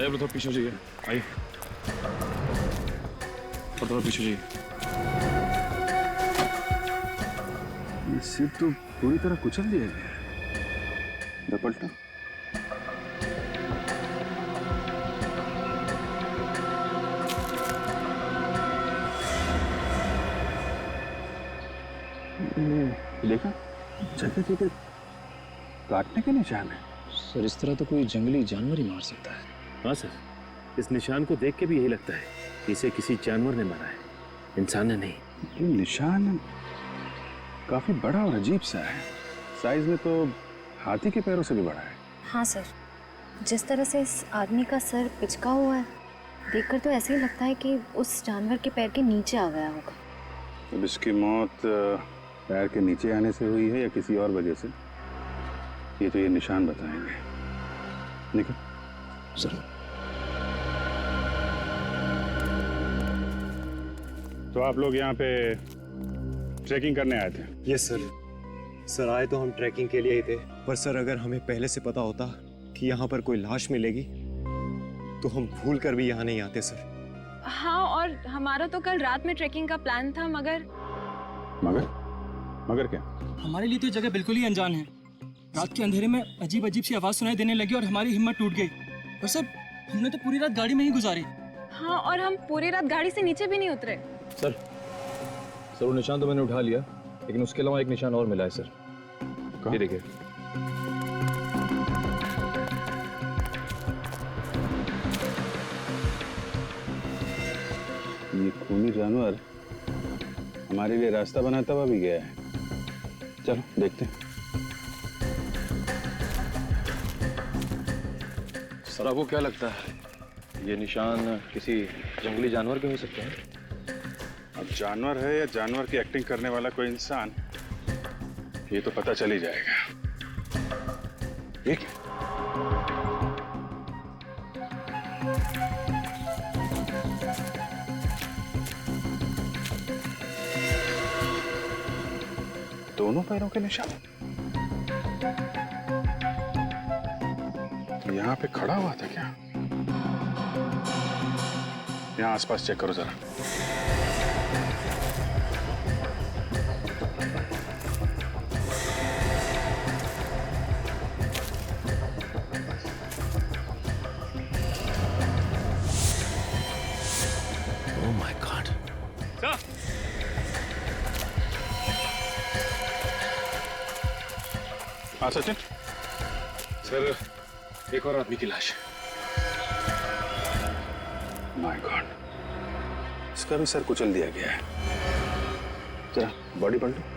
आप लोग थोड़ा पीछे हो जाइए, आइए थोड़ा पीछे हो जाइए। ये सीट तो पूरी तरह कुचल दिया गया है। पलटा देखा, जगह जगह काटने के निशान है। सर इस तरह तो कोई जंगली जानवर ही मार सकता है। हाँ सर, इस निशान को देख के भी यही लगता है कि इसे किसी जानवर ने मारा है, इंसान ने नहीं। ये निशान काफी बड़ा और अजीब सा है। साइज में तो हाथी के पैरों से भी बड़ा है। हाँ सर, जिस तरह से इस आदमी का सर पिचका हुआ है, देखकर तो ऐसे ही लगता है कि उस जानवर के पैर के नीचे आ गया होगा। अब इसकी मौत पैर के नीचे आने से हुई है या किसी और वजह से, ये तो ये निशान बताएंगे। निकल सर तो आप लोग यहाँ पे ट्रैकिंग करने आए थे? Yes sir. सर आए तो हम ट्रैकिंग के लिए ही थे, पर सर अगर हमें पहले से पता होता कि यहाँ पर कोई लाश मिलेगी तो हम भूल कर भी यहाँ नहीं आते सर। हाँ, और हमारा तो कल रात में ट्रैकिंग का प्लान था, मगर मगर क्या? हमारे लिए तो ये जगह बिल्कुल ही अनजान है। रात के अंधेरे में अजीब अजीब सी आवाज सुनाई देने लगी और हमारी हिम्मत टूट गई। और सर हमने तो पूरी रात गाड़ी में ही गुजारी। हाँ, और हम पूरी रात गाड़ी से नीचे भी नहीं उतरे। सर वो निशान तो मैंने उठा लिया, लेकिन उसके अलावा एक निशान और मिला है सर। ये देखिए। ये खूनी जानवर हमारे लिए रास्ता बनाता हुआ भी गया है। चलो देखते हैं। सर आपको क्या लगता है, ये निशान किसी जंगली जानवर के हो सकते हैं? अब जानवर है या जानवर की एक्टिंग करने वाला कोई इंसान, ये तो पता चल ही जाएगा। ये क्या? दोनों पैरों के निशान। यहाँ पे खड़ा हुआ था क्या? यहाँ आसपास चेक करो जरा। Oh my God. हाँ सचिन। सर एक और आदमी की लाश। माय गॉड, इसका भी सर कुचल दिया गया है। जरा बॉडी पलटो।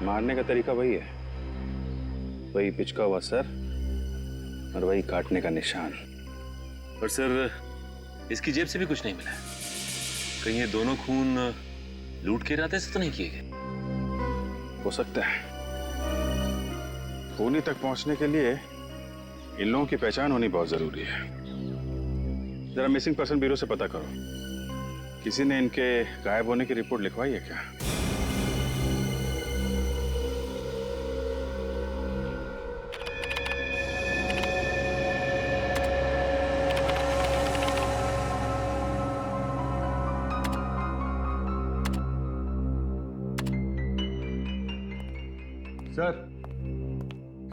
मारने का तरीका वही है, वही पिचका हुआ सर और वही काटने का निशान। और सर इसकी जेब से भी कुछ नहीं मिला। कहीं ये दोनों खून लूट के इरादे से तो नहीं किए गए? हो सकता है। खूनी तक पहुंचने के लिए इन लोगों की पहचान होनी बहुत जरूरी है। जरा मिसिंग पर्सन ब्यूरो से पता करो, किसी ने इनके गायब होने की रिपोर्ट लिखवाई है क्या?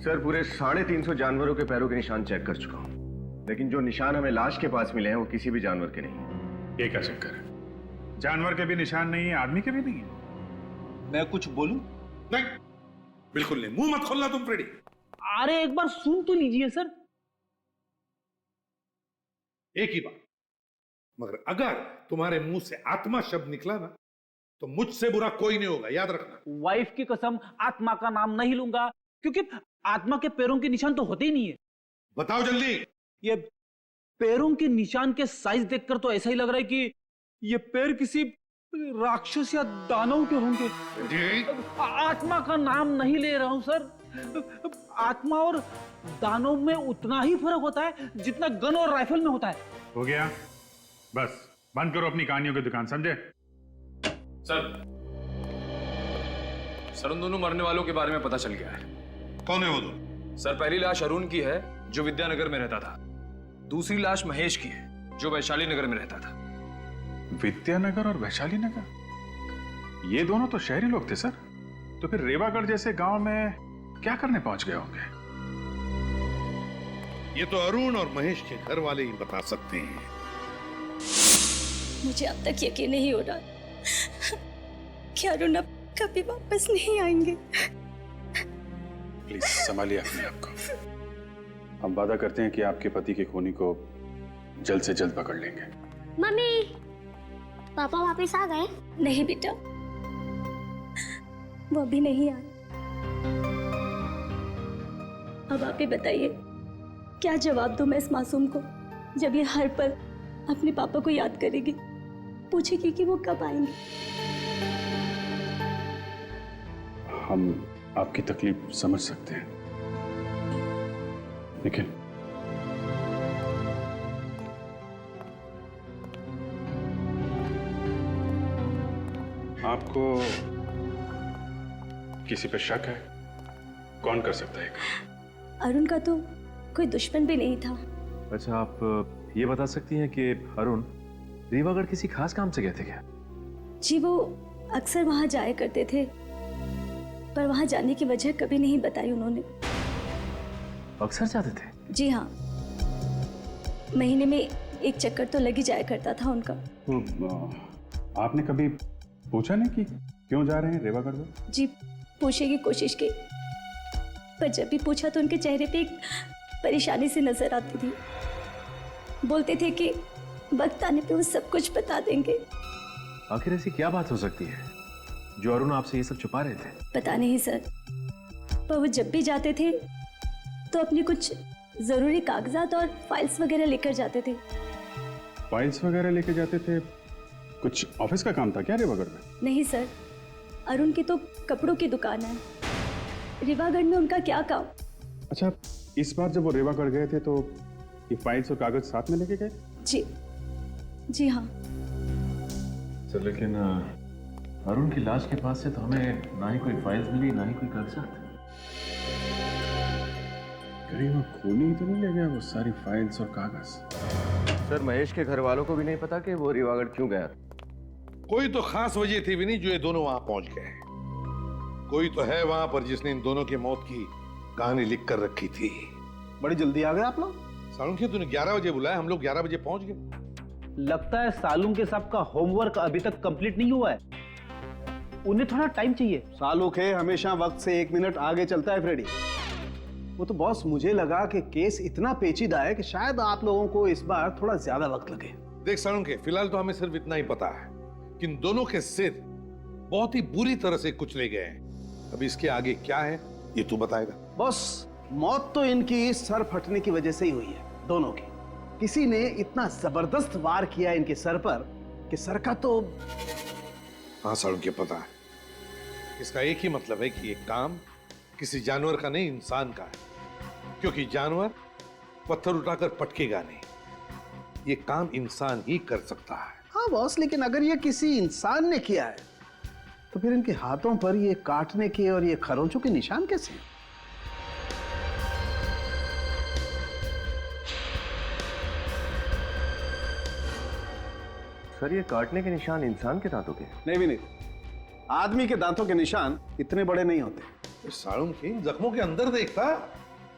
सर पूरे 350 जानवरों के पैरों के निशान चेक कर चुका हूं, लेकिन जो निशान हमें लाश के पास मिले हैं वो किसी भी जानवर के नहीं। ये क्या चक्कर है? जानवर के भी निशान नहीं है, आदमी के भी नहीं है। मैं कुछ बोलूं? नहीं, बिल्कुल नहीं। मुंह मत खोलना तुम फ्रेडी। अरे एक बार सुन तो लीजिए सर। एक ही बात, मगर अगर तुम्हारे मुंह से आत्मा शब्द निकला ना तो मुझसे बुरा कोई नहीं होगा, याद रखना। वाइफ की कसम आत्मा का नाम नहीं लूंगा, क्योंकि आत्मा के पैरों के निशान तो होते ही नहीं है। बताओ जल्दी। ये पैरों के निशान के साइज देखकर तो ऐसा ही लग रहा है कि ये पैर किसी राक्षस या दानव के होंगे। आत्मा का नाम नहीं ले रहा हूं सर। आत्मा और दानव में उतना ही फर्क होता है जितना गन और राइफल में होता है। हो गया, बस बंद करो अपनी कहानियों की दुकान, समझे? सर उन दोनों मरने वालों के बारे में पता चल गया है। कौन है वो दो? सर पहली लाश अरुण की है जो विद्यानगर में रहता था। दूसरी लाश महेश की है जो वैशाली नगर में रहता था। विद्यानगर और वैशाली नगर, ये दोनों तो शहरी लोग थे सर। तो फिर रेवागढ़ जैसे गांव में क्या करने पहुंच गए होंगे? ये तो अरुण और महेश के घर वाले ही बता सकते हैं। मुझे अब तक यकीन नहीं हो रहा कि अरुण अब कभी वापस नहीं आएंगे। प्लीज संभालिए अपने आप को। हम वादा करते हैं कि आपके पति के खूनी को जल्द से जल्द पकड़ लेंगे। मम्मी, पापा वापस आ गए? नहीं बेटा, वो अभी नहीं आए। अब आप ही बताइए, क्या जवाब दूं मैं इस मासूम को जब ये हर पल अपने पापा को याद करेगी, पूछेगी कि वो कब आएंगे। हम आपकी तकलीफ समझ सकते हैं, लेकिन आपको किसी पे शक है? कौन कर सकता है? अरुण का तो कोई दुश्मन भी नहीं था। अच्छा, आप ये बता सकती हैं कि अरुण रीवागढ़ किसी खास काम से गए थे क्या? जी, वो अक्सर वहां जाया करते थे, पर वहां जाने की वजह कभी नहीं बताई उन्होंने। अक्सर जाते थे? जी हाँ, महीने में एक चक्कर तो लग ही जाया करता था उनका। तो आपने कभी पूछा नहीं कि क्यों जा रहे हैं रेवागढ़ में? जी, पूछने की कोशिश की, पर जब भी पूछा तो उनके चेहरे पे एक परेशानी सी नजर आती थी। बोलते थे कि वक्त आने पे वो सब कुछ बता देंगे। आखिर ऐसी क्या बात हो सकती है जो अरुण आपसे ये सब छुपा रहे थे? पता नहीं सर, पर वो जब भी जाते थे तो अपनी कुछ जरूरी कागजात और फाइल्स वगैरह लेकर जाते थे। फाइल्स वगैरह लेके जाते थे? कुछ ऑफिस का काम था क्या रेवागढ़ में? नहीं सर, अरुण की तो कपड़ों की दुकान है। रेवागढ़ में उनका क्या काम? अच्छा, इस बार जब वो रेवागढ़ गए थे तो ये फाइल्स और कागज साथ में लेके गए? जी हाँ। सर लेकिन अरुण की लाश के पास से तो हमें ना ही कोई फाइल्स मिली ना ही कोई कागजात। कहीं वो खूनी तो नहीं ले गया वो सारी फाइल्स और कागज? सर, महेश के घर वालों को भी नहीं पता कि वो रीवागढ़ क्यों गया। कोई तो खास वजह थी भी नहीं जो ये दोनों वहां पहुंच गए। कोई तो है वहां पर जिसने इन दोनों की मौत की कहानी लिख कर रखी थी। बड़ी जल्दी आ गए आप लोग। सालुंखे, तूने 11 बजे बुलाया, हम लोग 11 बजे पहुंच गए। लगता है सालुंखे के साहब का होमवर्क अभी तक कंप्लीट नहीं हुआ है, उन्हें थोड़ा टाइम चाहिए। सालुखे हमेशा वक्त से 1 मिनट आगे चलता है फ्रेडी। वो तो बॉस, मुझे लगा कि केस इतना पेचीदा है कि शायद आप लोगों को इस बार थोड़ा ज्यादा वक्त लगे। देख सालुंखे, फिलहाल तो हमें सिर्फ इतना ही पता है कि इन दोनों के सिर बहुत ही बुरी तरह से कुचले गए हैं। अब इसके आगे क्या है ये तू बताएगा। बॉस, मौत तो इनकी सर फटने की वजह से ही हुई है, दोनों की। किसी ने इतना जबरदस्त वार किया इनके सर पर कि सर का तो। हाँ सालुंखे, पता है। इसका एक ही मतलब है कि ये काम किसी जानवर का नहीं, इंसान का है, क्योंकि जानवर पत्थर उठाकर पटकेगा नहीं, ये काम इंसान ही कर सकता है। हाँ बॉस, लेकिन अगर ये किसी इंसान ने किया है तो फिर इनके हाथों पर ये काटने के और ये खरोंचों के निशान कैसे? सर, ये काटने के निशान इंसान के दांतों के? नहीं भी नहीं, आदमी के दांतों के निशान इतने बड़े नहीं होते। सालुंखे, इन जख्मों के अंदर देखता,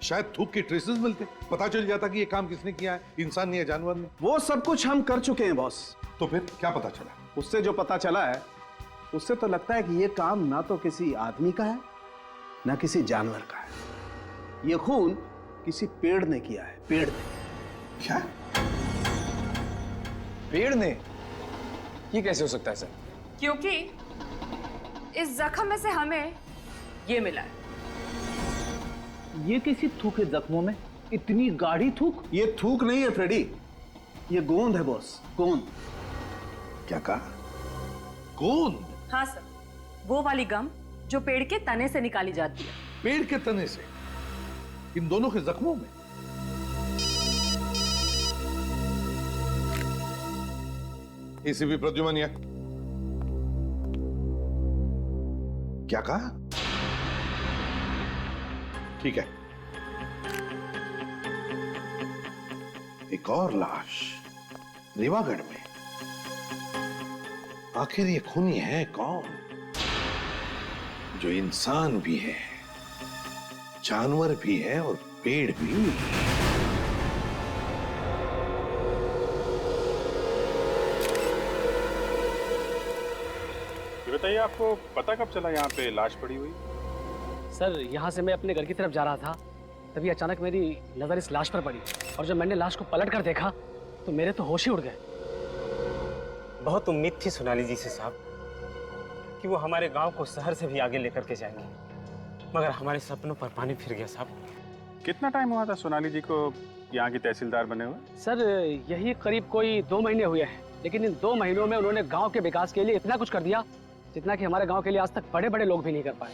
शायद थूक के ट्रेसेस मिलते, पता चल जाता कि ये काम किसने किया है, इंसान ने या जानवर ने। वो सब कुछ हम कर चुके हैं बॉस। तो फिर क्या पता चला? उससे जो पता चला है उससे तो लगता है कि ये काम ना तो किसी आदमी का है ना किसी जानवर का है। ये खून किसी पेड़ ने किया है। पेड़ ने। क्या? पेड़ ने? ये कैसे हो सकता है सर? क्योंकि इस जख्म में से हमें ये मिला है। ये किसी थूके जख्मों में इतनी गाढ़ी थूक? ये थूक नहीं है फ्रेडी, ये गोंद है बॉस, गोंद। क्या कहा? कौन? हाँ सर, वो वाली गम जो पेड़ के तने से निकाली जाती है। पेड़ के तने से? इन दोनों के जख्मों में? एसीपी प्रद्युमनिया, क्या कहा? ठीक है, एक और लाश रीवागढ़ में। आखिर ये खूनी है कौन, जो इंसान भी है, जानवर भी है और पेड़ भी? ये बताइए, आपको पता कब चला यहाँ पे लाश पड़ी हुई? सर, यहाँ से मैं अपने घर की तरफ जा रहा था, तभी अचानक मेरी नजर इस लाश पर पड़ी, और जब मैंने लाश को पलट कर देखा तो मेरे तो होश ही उड़ गए। बहुत उम्मीद थी सोनाली जी से साहब कि वो हमारे गांव को शहर से भी आगे लेकर के जाएंगे, मगर हमारे सपनों पर पानी फिर गया साहब। कितना टाइम हुआ था सोनाली जी को यहाँ की तहसीलदार बने हुए? सर, यही करीब कोई 2 महीने हुए हैं, लेकिन इन 2 महीनों में उन्होंने गांव के विकास के लिए इतना कुछ कर दिया जितना कि हमारे गांव के लिए आज तक बड़े बड़े लोग भी नहीं कर पाए।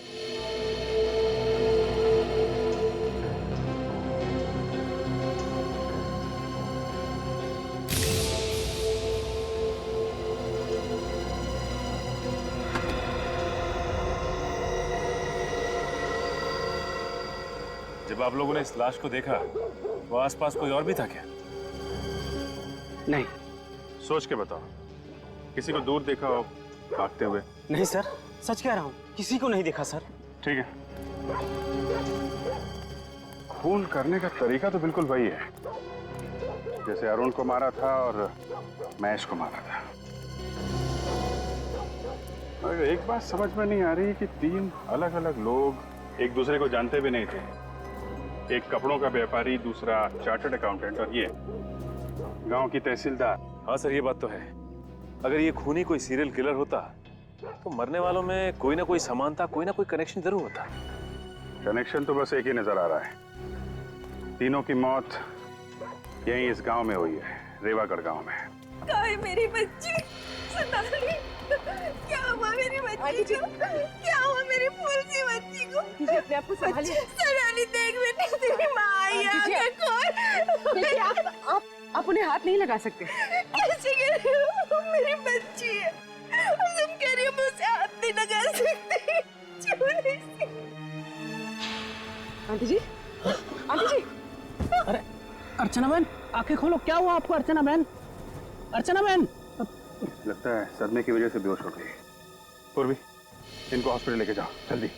जब आप लोगों ने इस लाश को देखा तो आसपास कोई और भी था क्या? नहीं। सोच के बताओ, किसी को दूर देखा हो भागते हुए? नहीं सर, सच कह रहा हूँ, किसी को नहीं देखा सर। ठीक है, खून करने का तरीका तो बिल्कुल वही है जैसे अरुण को मारा था और महेश को मारा था। और एक बात समझ में नहीं आ रही कि 3 अलग अलग लोग एक दूसरे को जानते भी नहीं थे। एक कपड़ों का व्यापारी, दूसरा चार्टर्ड अकाउंटेंट और ये गांव की तहसीलदार। हाँ सर, ये बात तो है। अगर ये खूनी कोई सीरियल किलर होता तो मरने वालों में कोई ना कोई समानता, कोई ना कोई कनेक्शन जरूर होता। कनेक्शन तो बस एक ही नजर आ रहा है, तीनों की मौत यहीं इस गांव में हुई है, रेवागढ़ गांव में। कहाँ मेरी बच्ची सोनाली? क्या हुआ मेरी बच्ची को? क्या हुआ मेरी फूल सी बच्ची को? अपने आप को संभालिए। सोनाली, देख बेटी, तेरी माँ आई है। देखिए, आप उन्हें हाथ नहीं लगा सकते। कैसे कह रही हो? मेरी बच्ची है, तुम कह रही हो मैं उसे हाथ नहीं लगा सकती? छोड़ी सी। आंटी जी, आंटी जी। अरे अर्चना बहन, आंखें खोलो, क्या हुआ आपको? अर्चना बहन, अर्चना बहन। लगता है सदमे की वजह से बेहोश हो गई। पूर्वी, इनको हॉस्पिटल लेके जाओ जल्दी।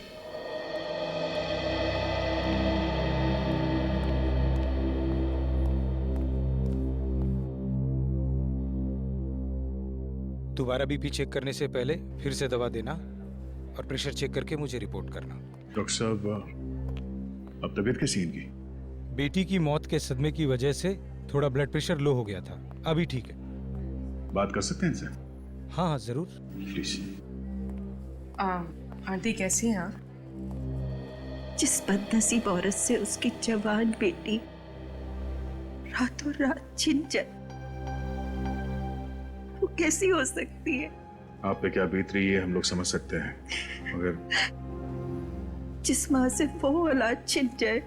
दोबारा बीपी चेक करने से पहले फिर से दवा देना और प्रेशर चेक करके मुझे रिपोर्ट करना। डॉक्टर साहब, अब तबीयत कैसी है इनकी? बेटी की मौत के सदमे की वजह से थोड़ा ब्लड प्रेशर लो हो गया था, अभी ठीक है। बात कर सकते हैं इनसे? हाँ हाँ जरूर। प्लीज। आंटी कैसी हैं आप? जिस बदनसीब औरत से उसकी जवान बेटी रातों रात छिन जाए, वो कैसी हो सकती है? आप पे क्या बीत रही है हम लोग समझ सकते हैं, मगर जिस माँ से वो औलाद छिन जाए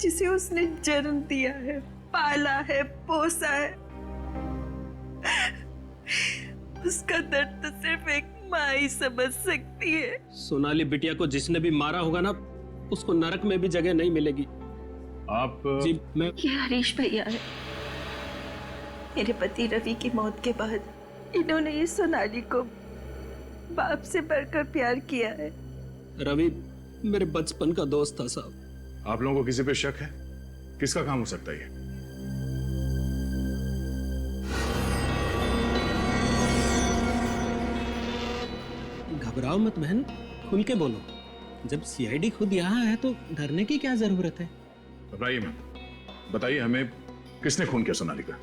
जिसे उसने जन्म दिया है, पाला है, पोसा है, उसका दर्द तो सिर्फ एक माँ ही समझ सकती है। सोनाली बिटिया को जिसने भी मारा होगा ना, उसको नरक में भी जगह नहीं मिलेगी। आप जी, मैं ये हरीश भैया है। मेरे पति रवि की मौत के बाद इन्होंने इस सोनाली को बाप से बढ़कर प्यार किया है। रवि मेरे बचपन का दोस्त था साहब। आप लोगों को किसी पे शक है? किसका काम हो सकता है ये? घबराओ मत बहन, खुल के बोलो। जब सीआईडी खुद यहाँ है तो डरने की क्या जरूरत है? घबराइए मत, बताइए हमें किसने खून किया सोनाली का?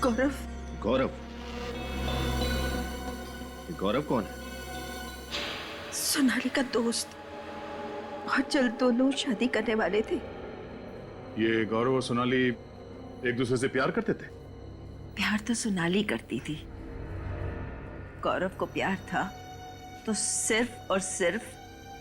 गौरव। गौरव? गौरव कौन है? सोनाली का दोस्त, और जल्द दोनों शादी करने वाले थे, ये गौरव और सोनाली एक दूसरे से प्यार करते थे? प्यार तो सोनाली करती थी, गौरव को प्यार था तो सिर्फ और सिर्फ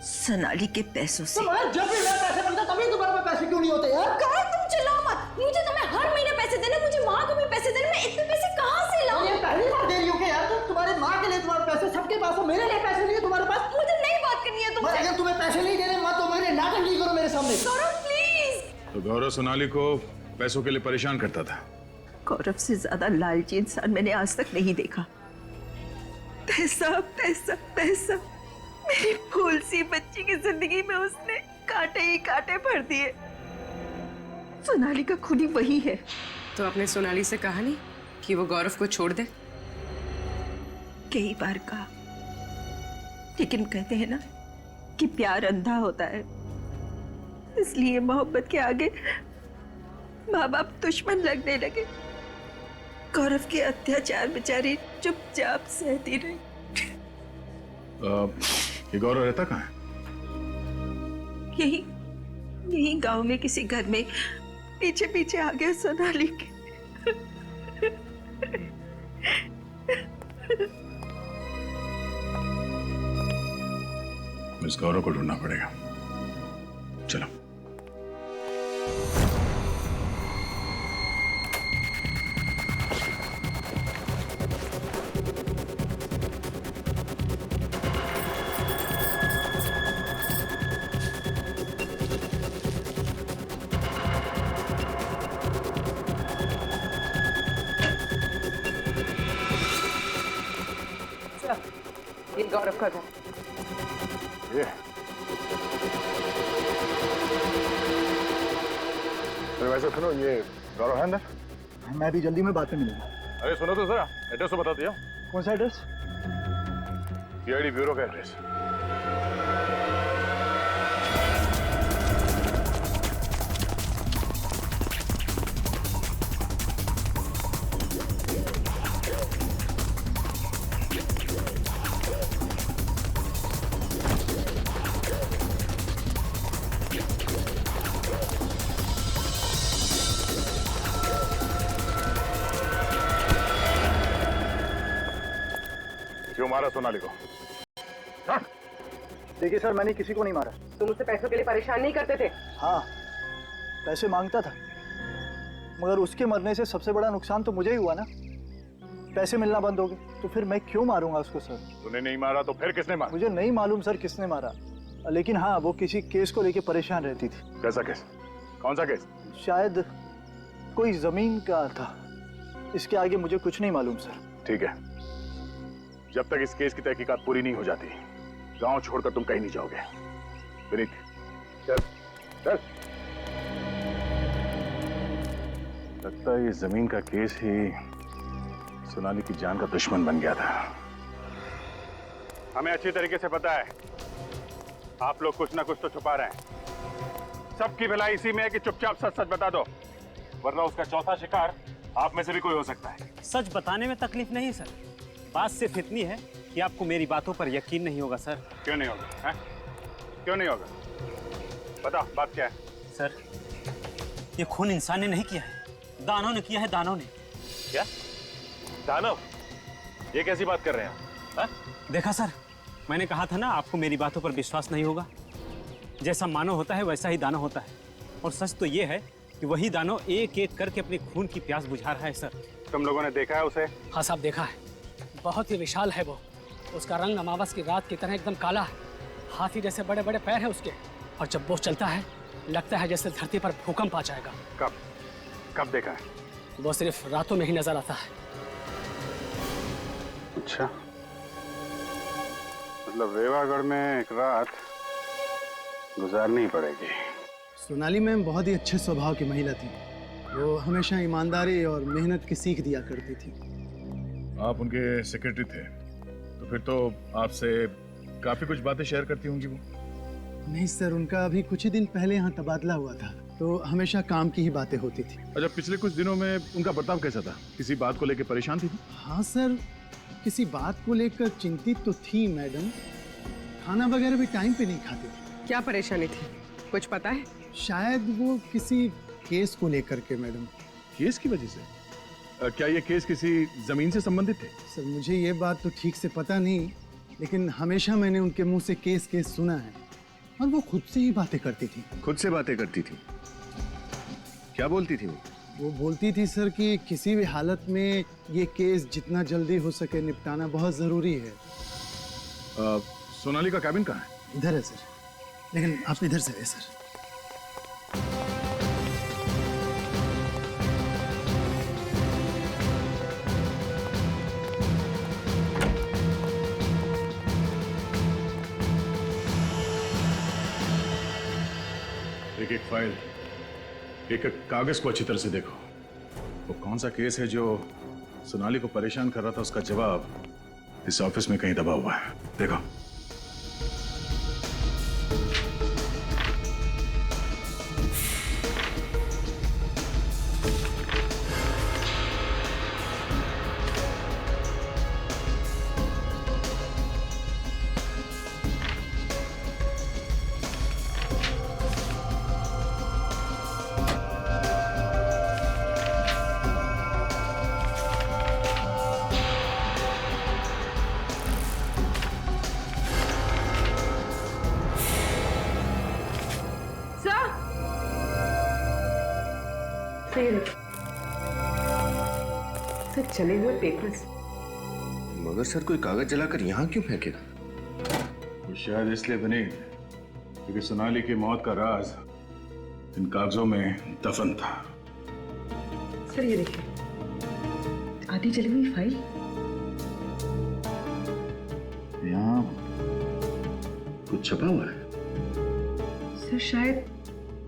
सोनाली के पैसों से। जब भी मैं पैसे बनता तभी तुम्हारे पास पैसे क्यों नहीं होते यार? कहाँ तुम चिल्लाओ मत, मुझे तुम्हें हर महीने पैसे देने, मुझे माँ को भी पैसे देने, मैं इतने पैसे कहाँ से लाऊं? ये पहली बार दे रही हो क्या यार? तुम तुम्हारे माँ के लिए तुम्हारे पैसे सबके पास हो, मेरे लिए पैसे नहीं है तुम्हारे पास? मुझे नहीं बात करनी है तुमसे। अगर तुम्हें पैसे नहीं देने मत तो मेरे नाटक नहीं करो मेरे सामने। गौरव प्लीज। तो गौरव सोनाली को पैसों के लिए परेशान करता था। गौरव से ज्यादा लालची इंसान मैंने आज तक नहीं देखा। पैसा पैसा पैसा, मेरी फूल सी बच्ची की जिंदगी में उसने कांटे ही कांटे भर दिए। सोनाली का खूनी वही है। तो अपने सोनाली से कहा नहीं कि वो गौरव को छोड़ दे? कई बार कहा, लेकिन कहते हैं ना कि प्यार अंधा होता है, इसलिए मोहब्बत के आगे माँ बाप दुश्मन लगने लगे। गौरव के अत्याचार बेचारी चुपचाप सहती रही। ये गौरव रहता कहाँ है? यही गांव में किसी घर में पीछे पीछे आ गया सोनाली के। इस गौरव को ढूंढना पड़ेगा। चलो। ये गौरव का घर। ये वैसे सुनो, ये गौरव है अंदर? मैं भी जल्दी में बात में मिलूंगा। अरे सुनो तो जरा, एड्रेस तो बता दिया। कौन सा एड्रेस? सीआईडी ब्यूरो का एड्रेस। क्यों मारा सोनाली को? देखिए सर, मैंने किसी को नहीं मारा। तुम उससे पैसों के लिए परेशान नहीं करते थे? हाँ, पैसे मांगता था, मगर उसके मरने से सबसे बड़ा नुकसान तो मुझे ही हुआ ना। पैसे मिलना बंद हो गए तो फिर मैं क्यों मारूंगा उसको सर? तूने नहीं मारा तो फिर किसने मारा? मुझे नहीं मालूम सर किसने मारा, लेकिन हाँ, वो किसी केस को लेके परेशान रहती थी। कैसा केस? कौन सा केस? शायद कोई जमीन का था, इसके आगे मुझे कुछ नहीं मालूम सर। ठीक है, जब तक इस केस की तहकीकात पूरी नहीं हो जाती, गांव छोड़कर तुम कहीं नहीं जाओगे। विनीत, चल चल। लगता है ये जमीन का केस ही सोनाली की जान का दुश्मन बन गया था। हमें अच्छी तरीके से पता है आप लोग कुछ ना कुछ तो छुपा रहे हैं। सबकी भलाई इसी में है कि चुपचाप सच सच बता दो, वरना उसका चौथा शिकार आप में से भी कोई हो सकता है। सच बताने में तकलीफ नहीं सर, बात सिर्फ इतनी है कि आपको मेरी बातों पर यकीन नहीं होगा सर। क्यों नहीं होगा? है? क्यों नहीं होगा? बता, बात क्या है? सर, ये खून इंसान ने नहीं किया है, दानव ने किया है, दानव ने। क्या? दानव? ये कैसी बात कर रहे हैं आप? देखा सर, मैंने कहा था ना आपको मेरी बातों पर विश्वास नहीं होगा। जैसा मानव होता है वैसा ही दानव होता है, और सच तो ये है कि वही दानव एक एक करके अपने खून की प्यास बुझा रहा है सर। तुम लोगों ने देखा है उसे? हाँ साहब, देखा है। बहुत ही विशाल है वो, उसका रंग अमावस की रात की तरह एकदम काला है, हाथी जैसे बड़े बड़े पैर है उसके, और जब वो चलता है लगता है जैसे धरती पर भूकंप आ जाएगा। कब देखा है? वो सिर्फ रातों में ही नजर आता है। अच्छा, मतलब रेवागढ़ में एक रात गुजारनी पड़ेगी। सोनाली मैम बहुत ही अच्छे स्वभाव की महिला थी, वो हमेशा ईमानदारी और मेहनत की सीख दिया करती थी। आप उनके सेक्रेटरी थे, तो फिर तो आपसे काफी कुछ बातें शेयर करती होंगी वो? नहीं सर, उनका अभी कुछ ही दिन पहले यहाँ तबादला हुआ था, तो हमेशा काम की ही बातें होती थी। अच्छा, पिछले कुछ दिनों में उनका बर्ताव कैसा था? किसी बात को लेकर परेशान थी? हाँ सर, किसी बात को लेकर चिंतित तो थी मैडम, खाना वगैरह भी टाइम पे नहीं खाती थी। क्या परेशानी थी, कुछ पता है? शायद वो किसी केस को लेकर के मैडम। केस की वजह से? क्या ये केस किसी जमीन से संबंधित है? सर मुझे ये बात तो ठीक से पता नहीं, लेकिन हमेशा मैंने उनके मुंह से केस केस सुना है और वो खुद से ही बातें करती थी। खुद से बातें करती थी? क्या बोलती थी वो बोलती थी सर कि किसी भी हालत में ये केस जितना जल्दी हो सके निपटाना बहुत जरूरी है। सोनाली का कैबिन कहाँ है? इधर है सर, लेकिन आप इधर से आइए सर। एक एक फाइल, एक एक कागज को अच्छी तरह से देखो। वो कौन सा केस है जो सोनाली को परेशान कर रहा था, उसका जवाब इस ऑफिस में कहीं दबा हुआ है। देखो। सर चले हुए पेपर्स। मगर सर कोई कागज जलाकर यहाँ क्यों फेंकेगा? वो शायद इसलिए बनी क्योंकि सोनाली की मौत का राज इन कागजों में दफन था। सर ये देखिए, आधी जली हुई फाइल। यहाँ कुछ छपा हुआ है। सर शायद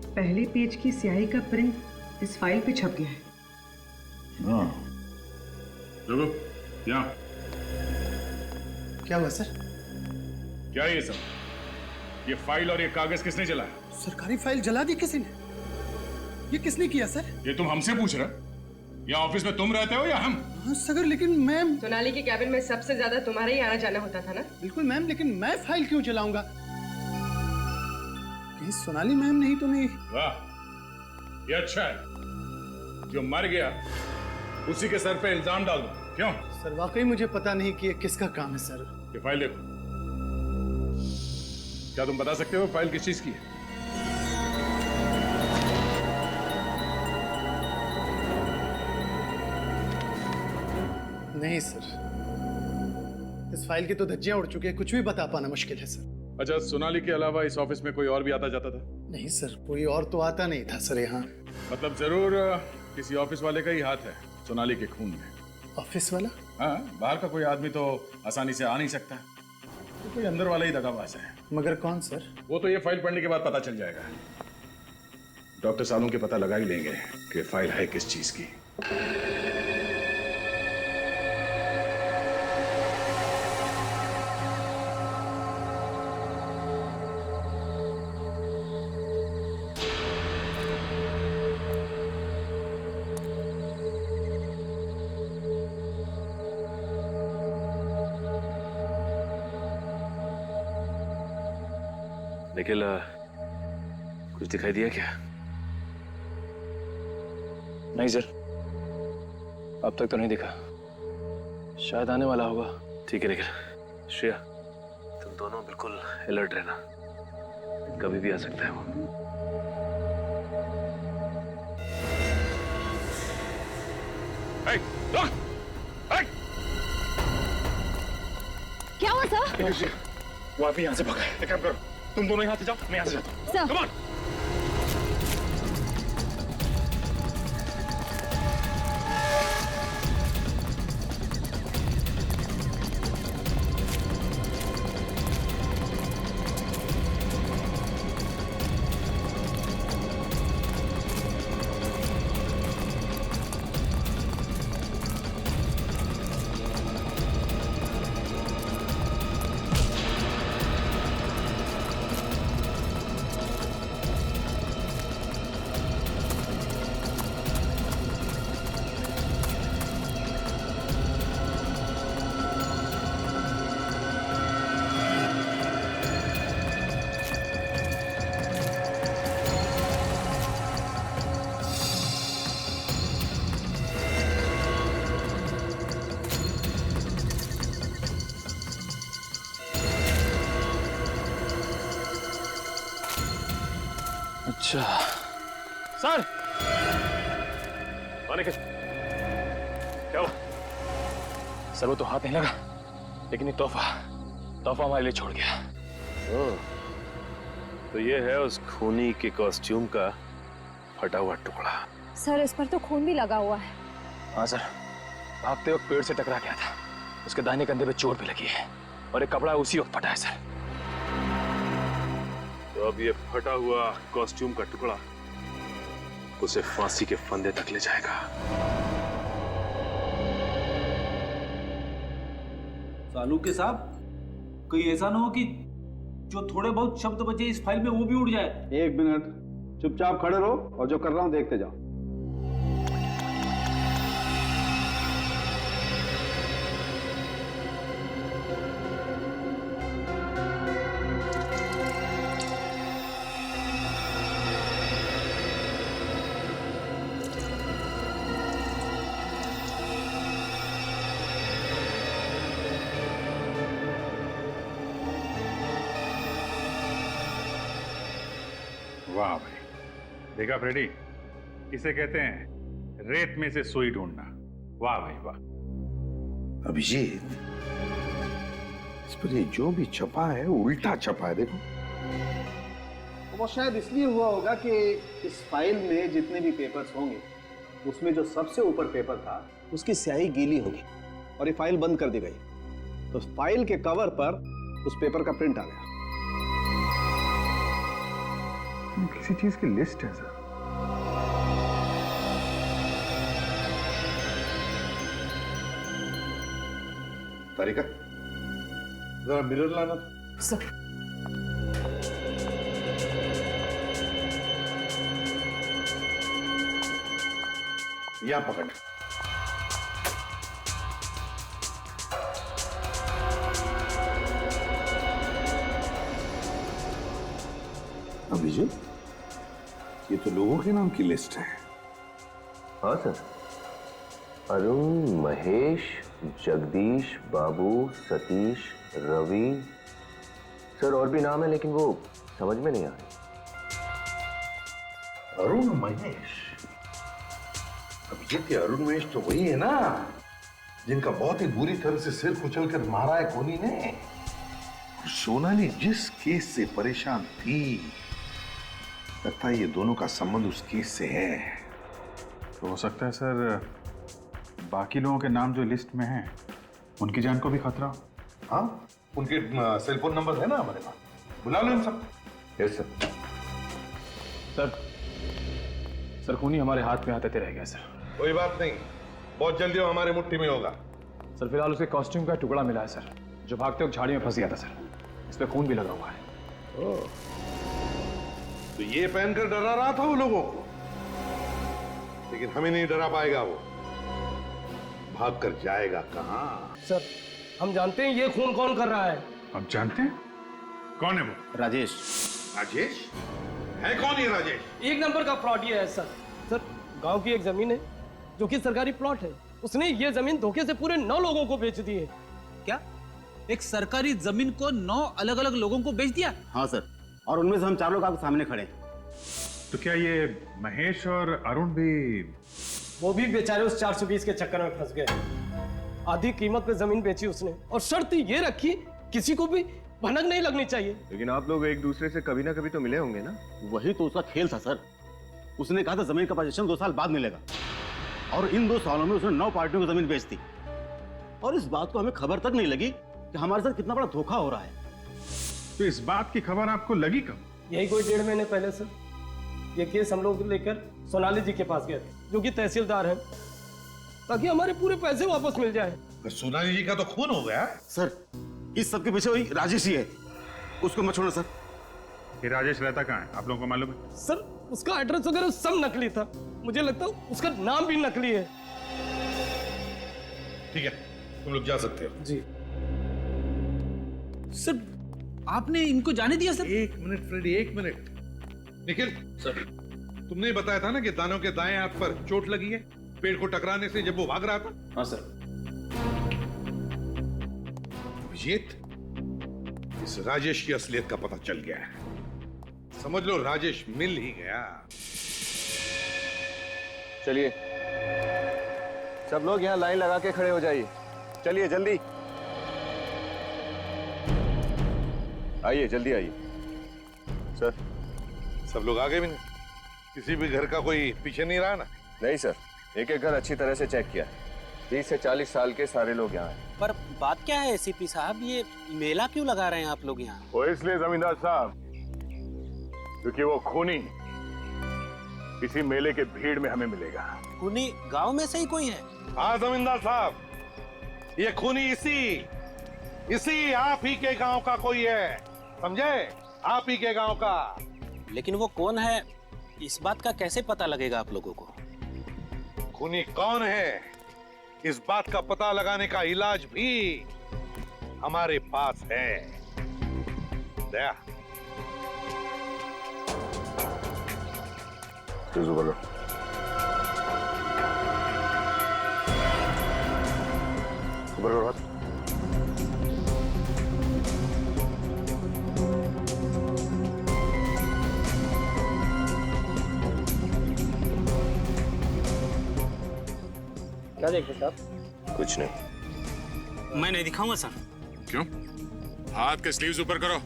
पहले पेज की स्याही का प्रिंट इस फाइल पे छप गया है। हाँ। रुको, यहाँ। क्या हुआ सर? क्या ये सब? ये फाइल और ये कागज किसने जलाया? सरकारी फाइल जला दी किसी ने? ये किसने किया सर? ये तुम हमसे पूछ रहे? यहाँ ऑफिस में तुम रहते हो या हम? हाँ सर, लेकिन मैम। सोनाली के कैबिन में सबसे ज्यादा तुम्हारा ही आना जाना होता था ना? बिल्कुल मैम, लेकिन मैं फाइल क्यों जलाऊंगा? कहीं सोनाली मैम नहीं तो नहीं? वाह, ये अच्छा है। जो मर गया उसी के सर पे इल्जाम डाल दो। क्यों? सर वाकई मुझे पता नहीं कि ये किसका काम है सर। ये फाइल देखो। क्या तुम बता सकते हो फाइल किस चीज की है? नहीं सर, इस फाइल की तो धज्जियां उड़ चुकी है, कुछ भी बता पाना मुश्किल है सर। अच्छा, सोनाली के अलावा इस ऑफिस में कोई और भी आता जाता था? नहीं सर, कोई और तो आता नहीं था सर यहाँ। मतलब जरूर किसी ऑफिस वाले का ही हाथ है सोनाली के खून में। ऑफिस वाला? हाँ, बाहर का कोई आदमी तो आसानी से आ नहीं सकता, तो कोई अंदर वाला ही दगाबाज है। मगर कौन सर? वो तो ये फाइल पढ़ने के बाद पता चल जाएगा। डॉक्टर सालों के पता लगा ही लेंगे कि फाइल है किस चीज की। निखिल, कुछ दिखाई दिया क्या? नहीं सर, अब तक तो नहीं दिखा। शायद आने वाला होगा। ठीक है निखिल। श्रेया, तुम दोनों बिल्कुल अलर्ट रहना, कभी भी आ सकता है वो। क्या हुआ सर? वो आप यहाँ से भागा है। एक काम करो, तुम दोनों यहाँ से जाओ, मैं यहाँ से जाता हूँ। Come on. अच्छा सर, क्या हुआ? सर वो तो हाथ नहीं लगा, लेकिन ये तोहफा हमारे लिए छोड़ गया। ओह, तो ये है उस खूनी के कॉस्ट्यूम का फटा हुआ टुकड़ा। सर इस पर तो खून भी लगा हुआ है। हाँ सर, भागते वक्त पेड़ से टकरा गया था, उसके दाहिने कंधे पे चोट भी लगी है और एक कपड़ा उसी वक्त फटा है सर। तो अब ये फटा हुआ कॉस्ट्यूम का टुकड़ा उसे फांसी के फंदे तक ले जाएगा। सालूके साहब, कहीं ऐसा ना हो कि जो थोड़े बहुत शब्द बचे इस फाइल में वो भी उड़ जाए। 1 मिनट चुपचाप खड़े रहो और जो कर रहा हूं देखते जाओ। वाह भाई, देखा फ्रेडी, इसे कहते हैं रेत में से सुई ढूंढना। वाह भाई वाह। अभिजीत, इस पर ये जो भी छपा है उल्टा छपा है, देखो। वो शायद इसलिए हुआ होगा कि इस फाइल में जितने भी पेपर्स होंगे उसमें जो सबसे ऊपर पेपर था उसकी स्याही गीली होगी और ये फाइल बंद कर दी गई, तो फाइल के कवर पर उस पेपर का प्रिंट आ गया। किसी चीज की लिस्ट है सर। तारिका, जरा मिरर लाना था। सर यहां पकड़। अभिजीत, ये तो लोगों के नाम की लिस्ट है। हाँ सर, अरुण, महेश, जगदीश, बाबू, सतीश, रवि। सर और भी नाम है लेकिन वो समझ में नहीं आ रहे। अरुण महेश? अभिजीत, ये अरुण महेश तो वही है ना जिनका बहुत ही बुरी तरह से सिर कुचल कर मारा है कोनी ने। सोनाली जिस केस से परेशान थी, लगता है ये दोनों का संबंध उस केस से है। तो हो सकता है सर बाकी लोगों के नाम जो लिस्ट में हैं उनकी जान को भी खतरा हो। हाँ, उनके सेल फोन नंबर है ना हमारे पास, बुला लो इन सबको। Yes sir. सर खूनी हमारे हाथ में आते रह गया सर। कोई बात नहीं, बहुत जल्दी वो हमारे मुट्ठी में होगा। सर फिलहाल उसके कॉस्ट्यूम का टुकड़ा मिला है सर, जो भागते वक्त झाड़ी में फंस गया था सर। इस पे खून भी लगा हुआ है। ओह, तो ये पहनकर डरा रहा था वो लोगों को, लेकिन हमें नहीं डरा पाएगा वो। भाग कर जाएगा कहां? सर हम जानते हैं ये खून कौन कर रहा है। अब जानते हैं कौन है वो? राजेश। राजेश है? कौन ये राजेश? 1 नंबर का फ्रॉड ये है सर। सर गांव की एक जमीन है जो कि सरकारी प्लॉट है, उसने ये जमीन धोखे से पूरे 9 लोगों को बेच दी है। क्या एक सरकारी जमीन को 9 अलग अलग लोगों को बेच दिया? हाँ सर, और उनमें से हम 4 लोग आपके सामने खड़े हैं। तो क्या ये महेश और अरुण भी? वो भी बेचारे उस 420 के चक्कर में फंस गए। आधी कीमत पे जमीन बेची उसने और शर्त ये रखी किसी को भी भनक नहीं लगनी चाहिए। लेकिन आप लोग एक दूसरे से कभी ना कभी तो मिले होंगे ना? वही तो उसका खेल था सर। उसने कहा था जमीन का पोजीशन 2 साल बाद मिलेगा, और इन 2 सालों में उसने 9 पार्टियों को जमीन बेच दी, और इस बात को हमें खबर तक नहीं लगी कि हमारे साथ कितना बड़ा धोखा हो रहा है। तो इस बात की खबर आपको लगी कब? यही कोई 1.5 महीने पहले सर। ये केस हम लोग लेकर सोनाली जी के पास गए थे, जो कि तहसीलदार हैं, ताकि हमारे पूरे पैसे वापस मिल जाए। सोनाली जी का तो खून हो गया सर। इस सब के पीछे वही राजेश ही है, उसको मत छोड़ना सर। ये राजेश रहता कहाँ है आप लोगों को मालूम है? सर उसका एड्रेस वगैरह सब नकली था, मुझे लगता है उसका नाम भी नकली है। ठीक है, तुम लोग जा सकते हो। जी सर, आपने इनको जाने दिया sir? 1 minute Freddie, 1 minute. Nikhil sir, तुमने बताया था ना कि दानव के दाएं हाथ पर चोट लगी है पेड़ को टकराने से जब वो भाग रहा था। हाँ सर। अभिजीत, इस राजेश की असलियत का पता चल गया है। समझ लो राजेश मिल ही गया। चलिए सब लोग यहाँ लाइन लगा के खड़े हो जाइए। चलिए जल्दी आइए, जल्दी आइए। सर सब लोग आगे भी नहीं? किसी भी घर का कोई पीछे नहीं रहा ना? नहीं सर, एक एक घर अच्छी तरह से चेक किया। 30 से 40 साल के सारे लोग यहाँ हैं। पर बात क्या है एसीपी साहब, ये मेला क्यों लगा रहे हैं आप लोग यहाँ? वो इसलिए जमींदार साहब क्योंकि वो खूनी इसी मेले के भीड़ में हमें मिलेगा। खूनी गांव में से ही कोई है? हाँ जमींदार साहब, ये खूनी इसी आप ही के गांव का कोई है, समझे? आप ही के गांव का। लेकिन वो कौन है इस बात का कैसे पता लगेगा आप लोगों को? खूनी कौन है इस बात का पता लगाने का इलाज भी हमारे पास है। दया बोलो। क्या देखते साहब? कुछ नहीं। मैं नहीं दिखाऊंगा सर। क्यों? हाथ के स्लीव्स ऊपर करो।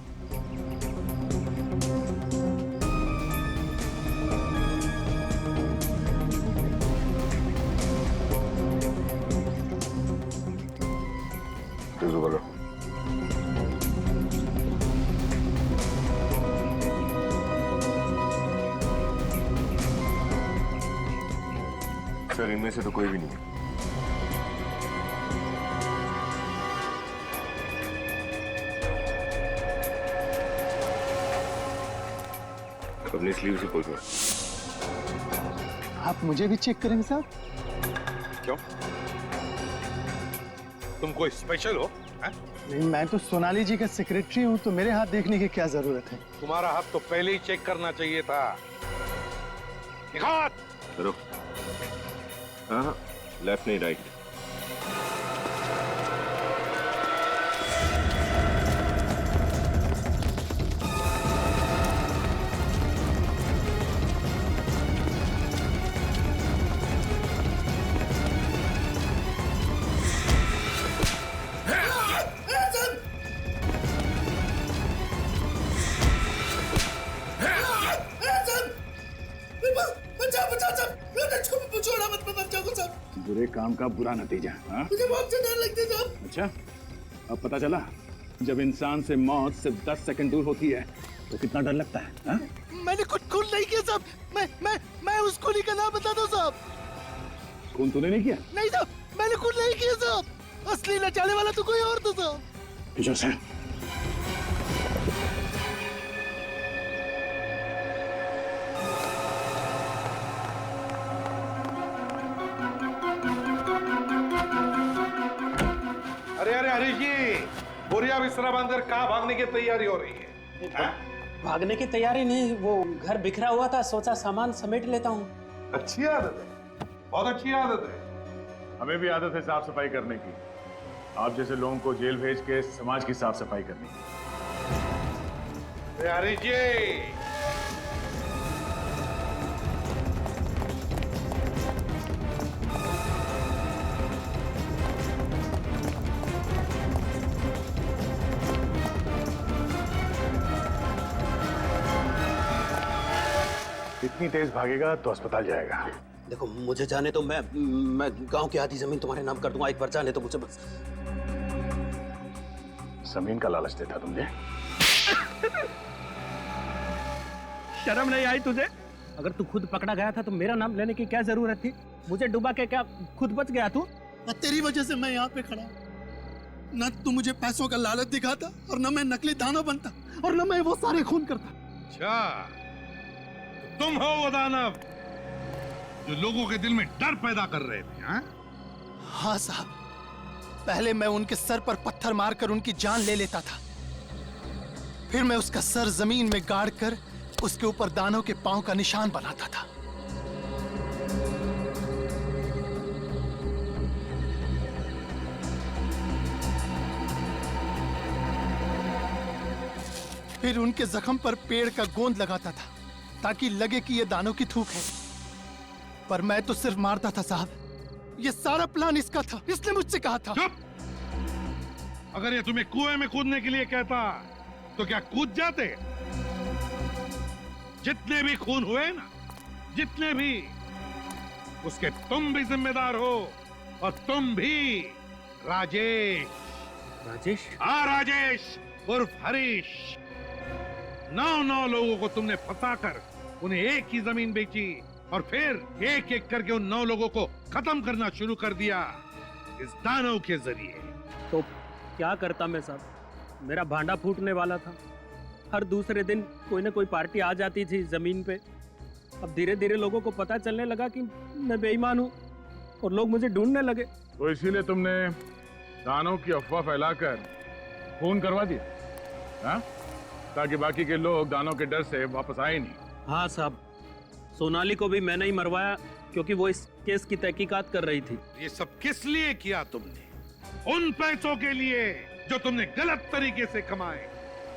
बोलो। सर इनमें से तो कोई भी नहीं है। अपनी स्लीव से खोल दो। आप मुझे भी चेक करेंगे साहब? क्यों? तुम कोई स्पेशल हो? नहीं, मैं तो सोनाली जी का सेक्रेटरी हूँ, तो मेरे हाथ देखने की क्या जरूरत है? तुम्हारा हाथ तो पहले ही चेक करना चाहिए था। निकाल। करो। हाँ, लेफ्ट नहीं राइट। बुरे काम का बुरा नतीजा। हाँ? मुझे बहुत से डर लगते साहब। अच्छा, अब पता चला जब इंसान से मौत सिर्फ 10 सेकंड दूर होती है तो कितना डर लगता है। हाँ? मैंने खुद खून नहीं किया साहब। मैं उस खूनी का नाम बता दो साहब। खून तूने नहीं किया? नहीं साहब, मैंने खून नहीं किया साहब। असली नचाने वाला तो कोई और था साहब। किशोर सर, अरे हरीश जी, बोरिया बिस्तरा बांधकर कहाँ भागने की तैयारी हो रही है? हाँ? भागने की तैयारी नहीं, वो घर बिखरा हुआ था, सोचा सामान समेट लेता हूँ। अच्छी आदत है, बहुत अच्छी आदत है। हमें भी आदत है साफ सफाई करने की। आप जैसे लोगों को जेल भेज के समाज की साफ सफाई करने की। हरीश जी, इतनी तेज भागेगा तो अस्पताल जाएगा। देखो मुझे जाने तो मैं गांव की आधी जमीन तुम्हारे नाम कर दूंगा, एक बार जाने तो मुझे बस। जमीन का लालच देता तुमने? शर्म नहीं आई तुझे? अगर तू खुद पकड़ा गया था तो मेरा नाम लेने की क्या जरूरत थी? मुझे डुबा के क्या खुद बच गया तू? तेरी वजह से मैं यहाँ पे खड़ा हूँ। न तू मुझे पैसों का लालच दिखाता और न मैं नकली दानव बनता और न मैं वो सारे खून करता। अच्छा, तुम हो वो दानव जो लोगों के दिल में डर पैदा कर रहे थे? हाँ साहब, पहले मैं उनके सर पर पत्थर मारकर उनकी जान ले लेता था, फिर मैं उसका सर जमीन में गाड़ कर उसके ऊपर दानव के पांव का निशान बनाता था। फिर उनके जख्म पर पेड़ का गोंद लगाता था ताकि लगे कि ये दानों की थूक है। पर मैं तो सिर्फ मारता था साहब। ये सारा प्लान इसका था, इसने मुझसे कहा था। अगर ये तुम्हें कुएं में कूदने के लिए कहता तो क्या कूद जाते? जितने भी खून हुए ना, जितने भी, उसके तुम भी जिम्मेदार हो, और तुम भी राजेश। राजेश? हाँ राजेश उर्फ हरीश। 9 लोगों को तुमने फंसाकर उन्हें एक ही जमीन बेची और फिर एक एक करके उन 9 लोगों को खत्म करना शुरू कर दिया इस दानव के जरिए। तो क्या करता मैं साहब? मेरा भांडा फूटने वाला था। हर दूसरे दिन कोई ना कोई पार्टी आ जाती थी जमीन पे। अब धीरे धीरे लोगों को पता चलने लगा कि मैं बेईमान हूँ और लोग मुझे ढूंढने लगे। तो इसीलिए तुमने दानों की अफवाह फैलाकर खून करवा दिया, हाँ? ताकि बाकी के लोग दानों के डर से वापस आए नहीं। हाँ साहब, सोनाली को भी मैंने ही मरवाया क्योंकि वो इस केस की तहकीकात कर रही थी। ये सब किस लिए किया तुमने? उन पैसों के लिए जो तुमने गलत तरीके से कमाए,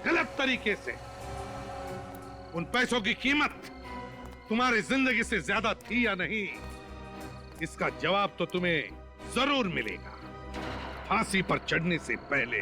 गलत तरीके से। उन पैसों की कीमत तुम्हारी जिंदगी से ज्यादा थी या नहीं, इसका जवाब तो तुम्हें जरूर मिलेगा फांसी पर चढ़ने से पहले।